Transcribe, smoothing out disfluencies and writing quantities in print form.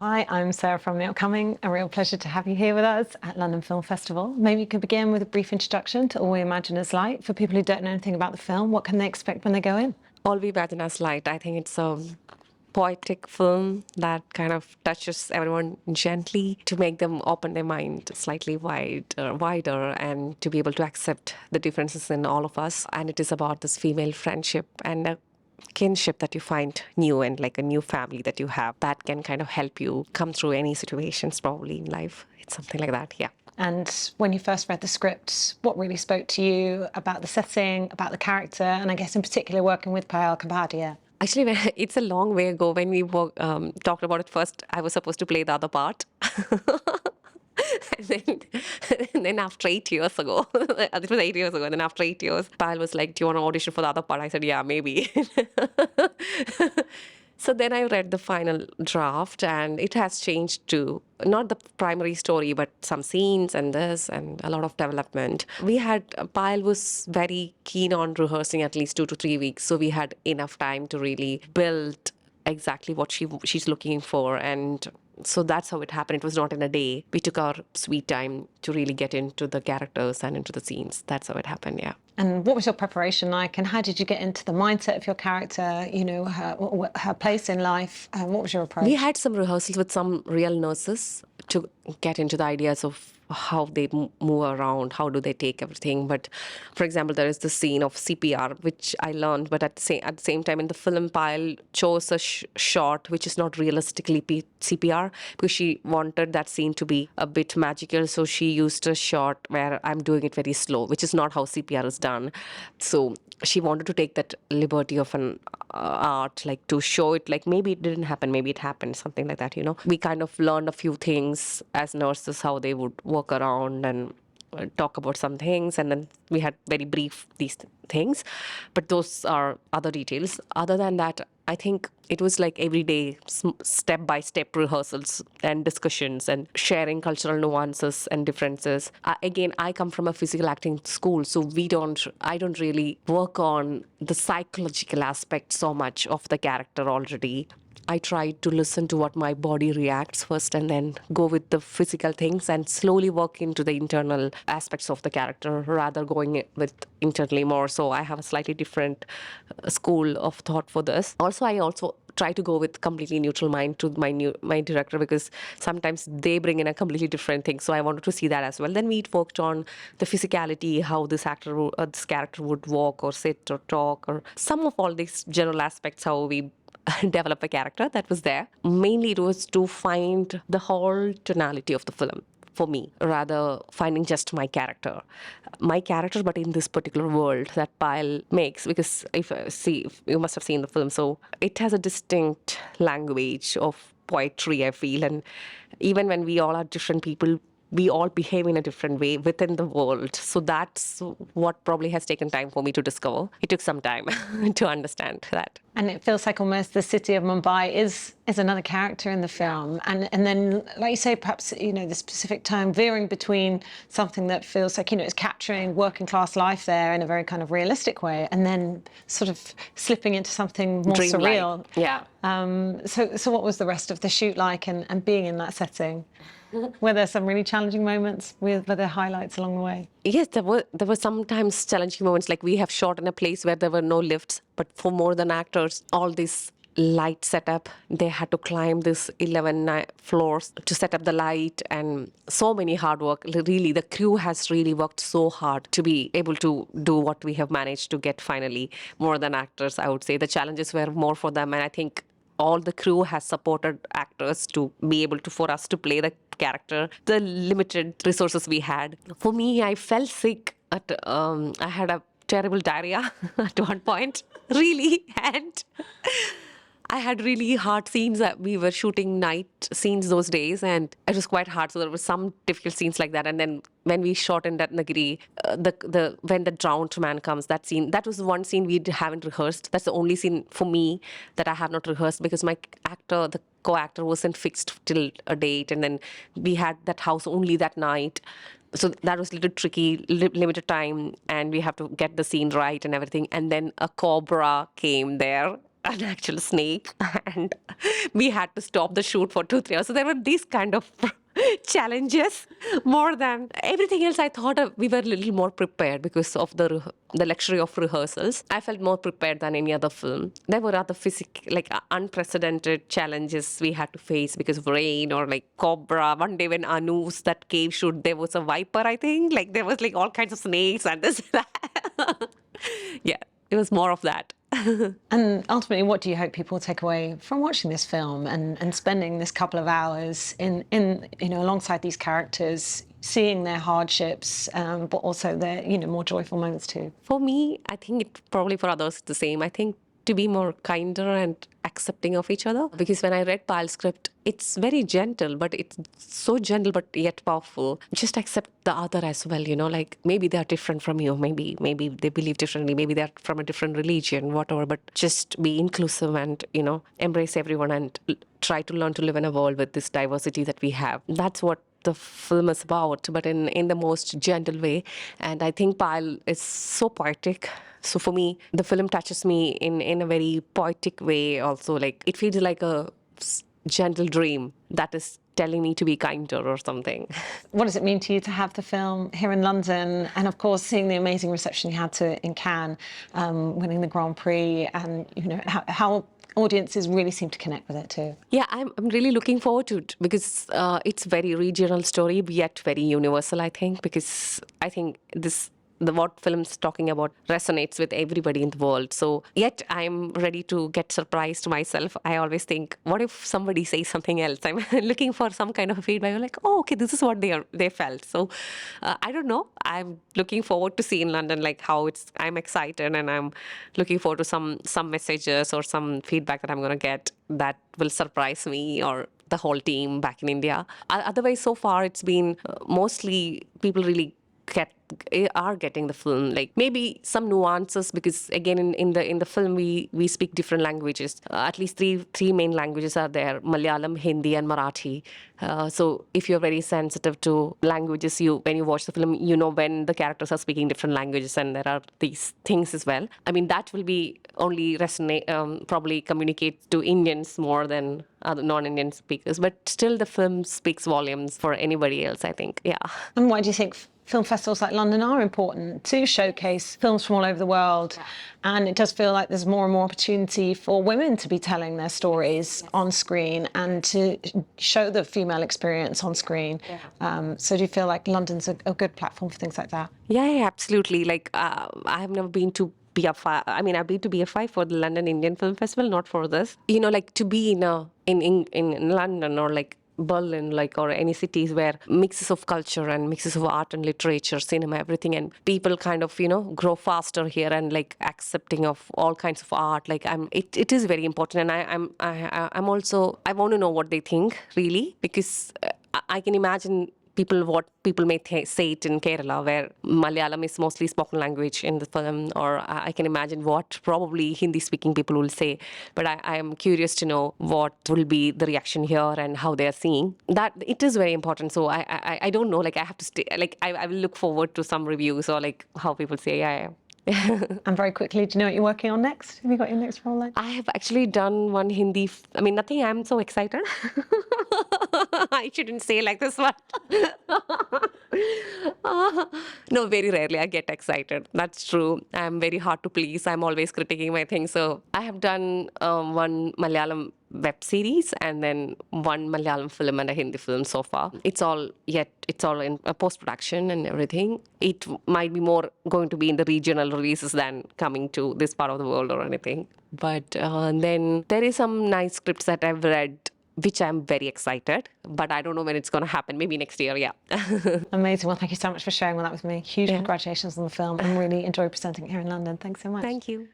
Hi, I'm Sarah from The Upcoming. A real pleasure to have you here with us at London Film Festival. Maybe you could begin with a brief introduction to All We Imagine Is Light. For people who don't know anything about the film, what can they expect when they go in? All We Imagine As Light. I think it's a poetic film that kind of touches everyone gently to make them open their mind slightly wider and to be able to accept the differences in all of us. And it is about this female friendship and a kinship that you find new and like a new family that you have that can kind of help you come through any situations probably in life. It's something like that, yeah. And when you first read the script, what really spoke to you about the setting, about the character, and I guess in particular working with Payal Kapadia? Actually, it's a long way ago. When we talked about it first, I was supposed to play the other part. and, then, and then after 8 years ago, it was 8 years ago, and then after 8 years, Payal was like, do you want to audition for the other part? I said, yeah, maybe. So then I read the final draft, and it has changed to not the primary story, but some scenes and this and a lot of development. Payal was very keen on rehearsing at least 2 to 3 weeks, so we had enough time to really build exactly what she's looking for. And so that's how it happened. It was not in a day. We took our sweet time to really get into the characters and into the scenes. That's how it happened, yeah. And what was your preparation like, and how did you get into the mindset of your character, you know, her place in life, and what was your approach? We had some rehearsals with some real nurses to get into the ideas of how they move around, how do they take everything. But for example, there is the scene of CPR, which I learned, but at the same time in the film, Payal chose a shot which is not realistically CPR, because she wanted that scene to be a bit magical. So she used a shot where I'm doing it very slow, which is not how CPR is done. So she wanted to take that liberty of an art, like to show it like maybe it didn't happen, maybe it happened, something like that, you know. We kind of learned a few things as nurses, how they would work around and talk about some things, and then we had very brief these things, but those are other details. Other than that, I think it was like everyday step-by-step rehearsals and discussions and sharing cultural nuances and differences. Again, I come from a physical acting school, so I don't really work on the psychological aspect so much of the character already. I try to listen to what my body reacts first and then go with the physical things and slowly work into the internal aspects of the character rather going with internally more. So I have a slightly different school of thought for this. I also try to go with completely neutral mind to my director, because sometimes they bring in a completely different thing. So I wanted to see that as well. Then we worked on the physicality, how this character would walk or sit or talk, or some of all these general aspects, how we develop a character. That was there. Mainly it was to find the whole tonality of the film for me, rather finding just my character, but in this particular world that Payal makes. Because if you must have seen the film, so it has a distinct language of poetry, I feel, and even when we all are different people, we all behave in a different way within the world. So that's what probably has taken time for me to discover. It took some time to understand that. And it feels like almost the city of Mumbai is another character in the film. And then, like you say, perhaps, you know, the specific time veering between something that feels like, you know, it's capturing working class life there in a very kind of realistic way, and then sort of slipping into something more surreal. Yeah. So what was the rest of the shoot like, and being in that setting? Were there some really challenging moments? Were there highlights along the way? Yes, there were sometimes challenging moments. Like we have shot in a place where there were no lifts, but for more than actors, all this light setup, they had to climb this 11 floors to set up the light, and so many hard work. Really, the crew has really worked so hard to be able to do what we have managed to get finally. More than actors, I would say. The challenges were more for them, and I think all the crew has supported actors to be able to, for us to play the character, the limited resources we had. For me, I fell sick I had a terrible diarrhea at one point, really, and I had really hard scenes. That we were shooting night scenes those days, and it was quite hard. So there were some difficult scenes like that. And then when we shot in Ratnagiri, when the drowned man comes, that was one scene we haven't rehearsed. That's the only scene for me that I have not rehearsed, because my actor, the co-actor, wasn't fixed till a date, and then we had that house only that night. So that was a little tricky, limited time, and we have to get the scene right and everything. And then a cobra came there an actual snake, and we had to stop the shoot for 2-3 hours. So there were these kind of challenges more than everything else. I thought we were a little more prepared because of the luxury of rehearsals. I felt more prepared than any other film. There were other unprecedented challenges we had to face because of rain or like cobra. One day when Anu's that cave shoot, there was a viper, I think. Like there was like all kinds of snakes and this that. Yeah, it was more of that. And ultimately, what do you hope people take away from watching this film and spending this couple of hours in alongside these characters, seeing their hardships, but also their more joyful moments too? For me, I think it probably for others it's the same. I think to be more kinder and accepting of each other. Because when I read Payal's script, it's very gentle, but it's so gentle but yet powerful. Just accept the other as well, like maybe they are different from you, maybe they believe differently, maybe they're from a different religion, whatever, but just be inclusive and, embrace everyone and try to learn to live in a world with this diversity that we have. That's what the film is about, but in the most gentle way. And I think Payal is so poetic. So for me, the film touches me in a very poetic way also. Like it feels like a gentle dream that is telling me to be kinder or something. What does it mean to you to have the film here in London, and of course seeing the amazing reception you had in Cannes, winning the Grand Prix, and how audiences really seem to connect with it too? Yeah, I'm really looking forward to it because it's very regional story, yet very universal, I think, because I think what film's talking about resonates with everybody in the world. So yet I'm ready to get surprised myself. I always think, what if somebody says something else? I'm looking for some kind of feedback. I'm like, oh, okay, this is what they felt. So I don't know. I'm looking forward to see in London like how I'm excited, and I'm looking forward to some messages or some feedback that I'm gonna get that will surprise me or the whole team back in India. Otherwise, so far it's been mostly people really are getting the film, like maybe some nuances, because again in the film we speak different languages. At least three main languages are there: Malayalam, Hindi, and Marathi. So if you're very sensitive to languages, when you watch the film, when the characters are speaking different languages, and there are these things as well. I mean, that will be only resonate, probably communicate to Indians more than other non-Indian speakers. But still, the film speaks volumes for anybody else, I think. Yeah. And why do you think film festivals like London are important to showcase films from all over the world? Yeah. And it does feel like there's more and more opportunity for women to be telling their stories on screen and to show the female experience on screen. Yeah. So do you feel like London's a good platform for things like that? Yeah, absolutely. Like I have never been to BFI. I mean, I've been to BFI for the London Indian Film Festival, not for this. Like to be in London or like Berlin, or any cities where mixes of culture and mixes of art and literature, cinema, everything, and people kind of grow faster here and like accepting of all kinds of art. Like it is very important, and I'm also, I want to know what they think really, because I can imagine what people may say it in Kerala, where Malayalam is mostly spoken language in the film, or I can imagine what probably Hindi-speaking people will say. But I am curious to know what will be the reaction here and how they are seeing. That it is very important. So I don't know. Like I have to stay. Like I will look forward to some reviews or like how people say. Yeah. And very quickly, do you know what you're working on next? Have you got your next role like? I have actually done one Hindi. I mean, nothing. I'm so excited. I shouldn't say like this one. No, very rarely I get excited. That's true. I'm very hard to please. I'm always critiquing my things. So I have done one Malayalam web series and then one Malayalam film and a Hindi film so far. It's all in post-production and everything. It might be more going to be in the regional releases than coming to this part of the world or anything. But then there is some nice scripts that I've read, which I'm very excited, but I don't know when it's going to happen. Maybe next year, yeah. Amazing. Well, thank you so much for sharing all that with me. Huge congratulations on the film. I'm really enjoyed presenting it here in London. Thanks so much. Thank you.